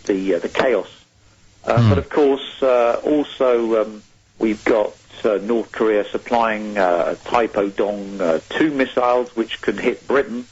the chaos. But of course, also we've got North Korea supplying Taepodong 2 missiles, which could hit Britain,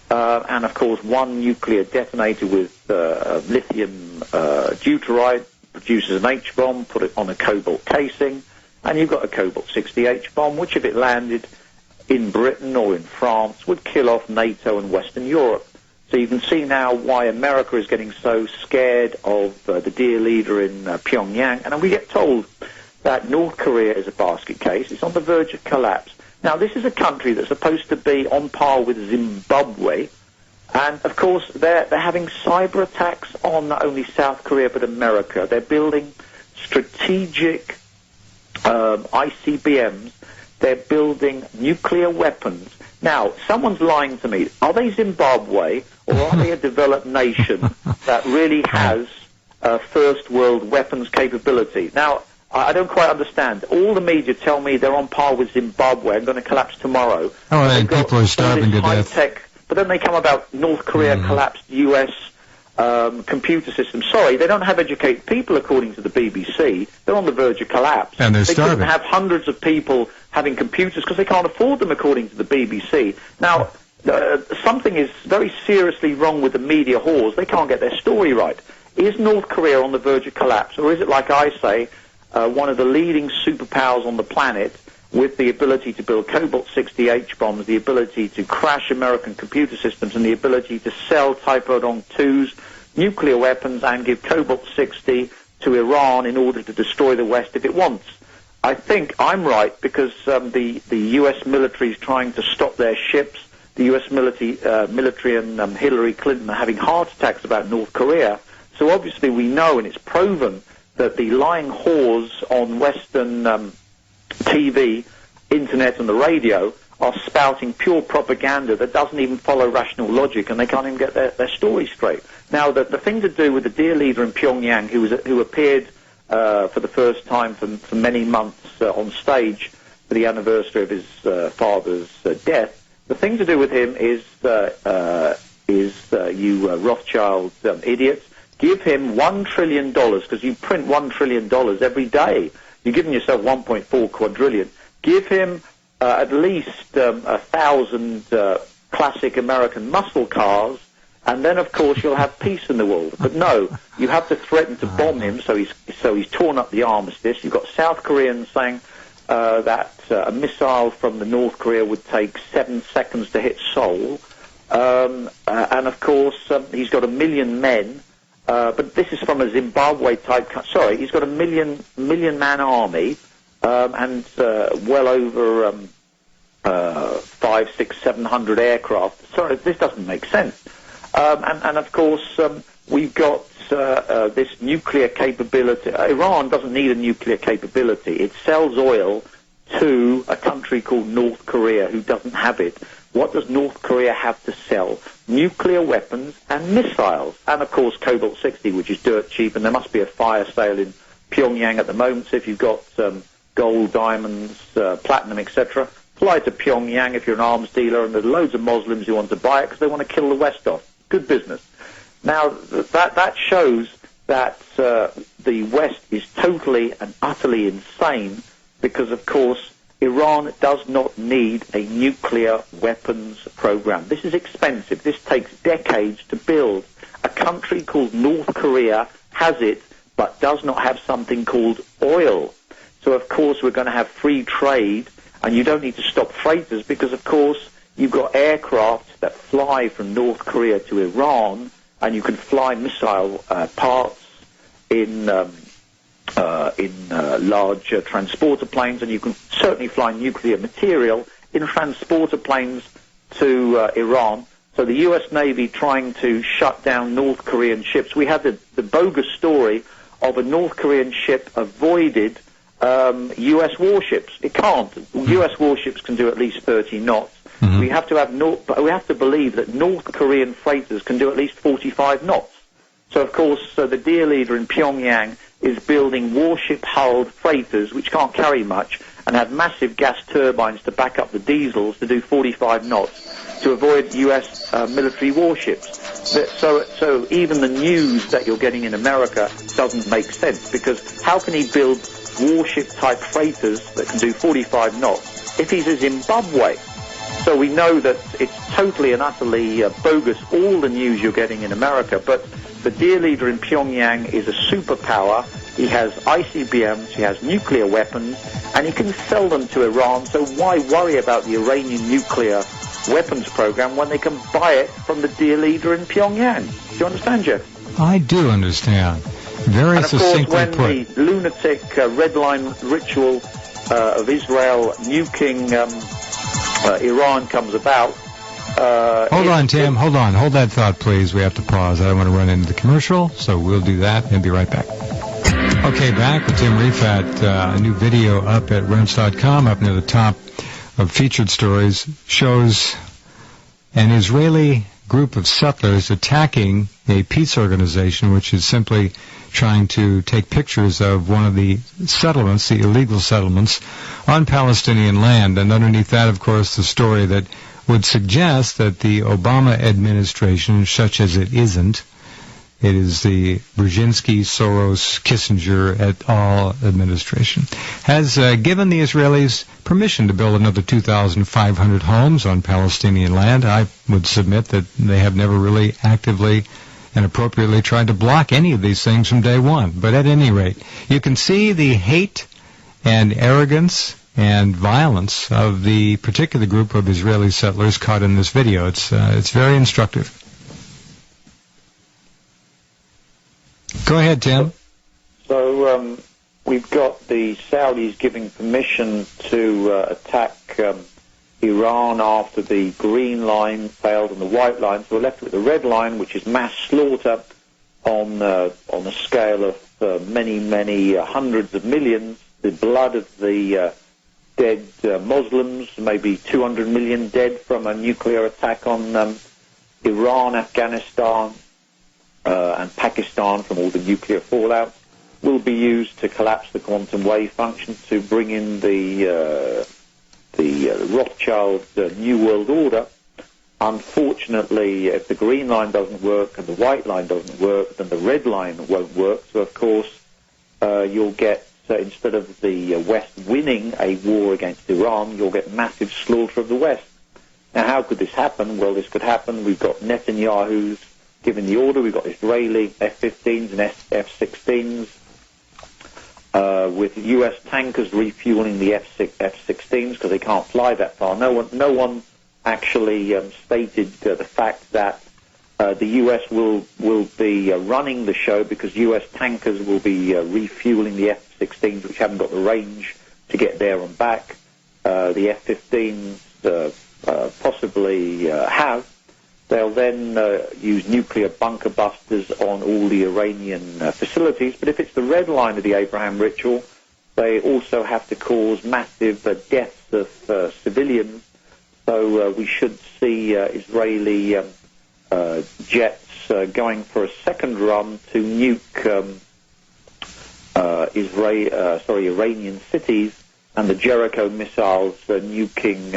and of course one nuclear detonator with lithium deuteride produces an H-bomb, put it on a cobalt casing, and you've got a cobalt-60 H-bomb, which if it landed in Britain or in France would kill off NATO and Western Europe. So you can see now why America is getting so scared of the dear leader in Pyongyang. And we get told that North Korea is a basket case. It's on the verge of collapse. Now, this is a country that's supposed to be on par with Zimbabwe. And, of course, they're having cyber attacks on not only South Korea but America. They're building strategic ICBMs. They're building nuclear weapons. Now, someone's lying to me. Are they Zimbabwe, or are they a developed nation that really has first world weapons capability? Now, I don't quite understand. All the media tell me they're on par with Zimbabwe and going to collapse tomorrow. Oh, and people are starving to death. But then they come about North Korea collapsed U.S. Computer systems. Sorry, they don't have educated people, according to the BBC. They're on the verge of collapse. And they're starving. They couldn't have hundreds of people having computers because they can't afford them, according to the BBC. Now, something is very seriously wrong with the media whores. They can't get their story right. Is North Korea on the verge of collapse, or is it, like I say, one of the leading superpowers on the planet with the ability to build cobalt-60 H-bombs, the ability to crash American computer systems, and the ability to sell Taepodong 2s, nuclear weapons, and give cobalt-60 to Iran in order to destroy the West if it wants? I think I'm right, because the U.S. military is trying to stop their ships. The U.S. military and Hillary Clinton are having heart attacks about North Korea. So obviously we know, and it's proven, that the lying whores on Western TV, internet, and the radio are spouting pure propaganda that doesn't even follow rational logic, and they can't even get their story straight. Now, the thing to do with the dear leader in Pyongyang, who appeared for the first time for many months on stage for the anniversary of his father's death, the thing to do with him is you Rothschild idiots, give him $1 trillion, because you print $1 trillion every day. You're giving yourself 1.4 quadrillion. Give him at least 1,000 classic American muscle cars, and then, of course, you'll have peace in the world. But no, you have to threaten to bomb him, so he's torn up the armistice. You've got South Koreans saying that a missile from the North Korea would take 7 seconds to hit Seoul. And, of course, he's got 1 million men. But this is from a Zimbabwe-type country. Sorry, he's got a million-man army and well over 500, 600, 700 aircraft. Sorry, this doesn't make sense. And of course, we've got this nuclear capability. Iran doesn't need a nuclear capability. It sells oil to a country called North Korea who doesn't have it. What does North Korea have to sell? Nuclear weapons and missiles. And, of course, cobalt-60, which is dirt cheap, and there must be a fire sale in Pyongyang at the moment. So if you've got gold, diamonds, platinum, etc., fly to Pyongyang if you're an arms dealer, and there's loads of Muslims who want to buy it because they want to kill the West off. Good business. Now, that shows that the West is totally and utterly insane because, of course, Iran does not need a nuclear weapons program. This is expensive. This takes decades to build. A country called North Korea has it, but does not have something called oil. So, of course, we're going to have free trade, and you don't need to stop freighters because, of course, you've got aircraft that fly from North Korea to Iran, and you can fly missile parts in large transporter planes, and you can certainly fly nuclear material in transporter planes to Iran. So the U.S. Navy trying to shut down North Korean ships. We had the bogus story of a North Korean ship avoided U.S. warships. It can't. U.S. warships can do at least 30 knots. Mm-hmm. We have to believe that North Korean freighters can do at least 45 knots. So, of course, the dear leader in Pyongyang is building warship-hulled freighters which can't carry much and have massive gas turbines to back up the diesels to do 45 knots to avoid U.S. military warships. So even the news that you're getting in America doesn't make sense, because how can he build warship-type freighters that can do 45 knots if he's in Zimbabwe? So we know that it's totally and utterly bogus, all the news you're getting in America. But the dear leader in Pyongyang is a superpower. He has ICBMs, he has nuclear weapons, and he can sell them to Iran. So why worry about the Iranian nuclear weapons program when they can buy it from the dear leader in Pyongyang? Do you understand, Jeff? I do understand. Very succinctly put. And of course, when the lunatic red line ritual of Israel nuking Iran comes about... hold on, Tim. Hold on. Hold that thought, please. We have to pause. I don't want to run into the commercial, so we'll do that and be right back. Okay, back with Tim Rifat. A new video up at Rense.com, up near the top of featured stories, shows an Israeli group of settlers attacking a peace organization which is simply trying to take pictures of one of the settlements, the illegal settlements, on Palestinian land. And underneath that, of course, the story that would suggest that the Obama administration, such as it isn't, it is the Brzezinski, Soros, Kissinger et al. Administration, has given the Israelis permission to build another 2,500 homes on Palestinian land. I would submit that they have never really actively and appropriately tried to block any of these things from day one. But at any rate, you can see the hate and arrogance and violence of the particular group of Israeli settlers caught in this video. It's very instructive. Go ahead, Tim. So we've got the Saudis giving permission to attack Iran after the green line failed and the white line. So we're left with the red line, which is mass slaughter on a scale of many hundreds of millions. The blood of the dead Muslims, maybe 200 million dead from a nuclear attack on Iran, Afghanistan, and Pakistan from all the nuclear fallout, will be used to collapse the quantum wave function to bring in the Rothschild New World Order. Unfortunately, if the green line doesn't work and the white line doesn't work, then the red line won't work. So, of course, you'll get, instead of the West winning a war against Iran, you'll get massive slaughter of the West. Now, how could this happen? Well, this could happen. We've got Netanyahu's given the order. We've got Israeli F-15s and F-16s, with U.S. tankers refueling the F-16s because they can't fly that far. No one actually stated the fact that the U.S. will be running the show because U.S. tankers will be refueling the F-16s, which haven't got the range to get there and back. The F-15s possibly have. They'll then use nuclear bunker busters on all the Iranian facilities. But if it's the red line of the Abraham ritual, they also have to cause massive deaths of civilians. So we should see Israeli jets going for a second run to nuke Iranian cities, and the Jericho missiles nuking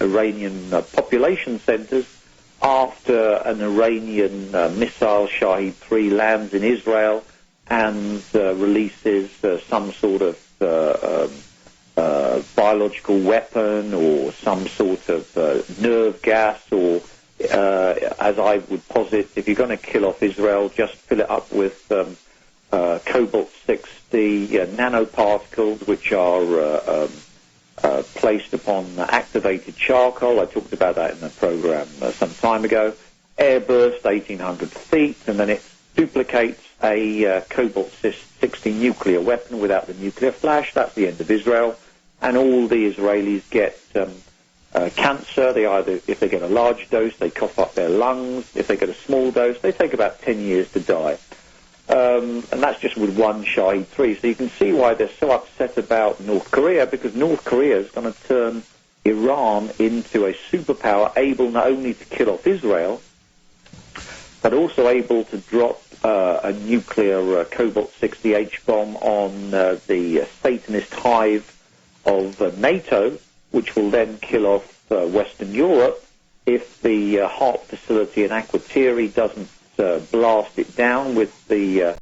Iranian population centers after an Iranian missile, Shahed-3, lands in Israel and releases some sort of biological weapon or some sort of nerve gas, or as I would posit, if you're going to kill off Israel, just fill it up with cobalt-60 nanoparticles, which are placed upon activated charcoal. I talked about that in the program some time ago. Airburst 1,800 feet, and then it duplicates a cobalt-60 nuclear weapon without the nuclear flash. That's the end of Israel. And all the Israelis get cancer. They either, if they get a large dose, they cough up their lungs. If they get a small dose, they take about 10 years to die. And that's just with one Shahed-3. So you can see why they're so upset about North Korea, because North Korea is going to turn Iran into a superpower, able not only to kill off Israel, but also able to drop a nuclear cobalt-60 H-bomb on the Satanist hive of NATO, which will then kill off Western Europe, if the HARP facility in Akwatiri doesn't blast it down with the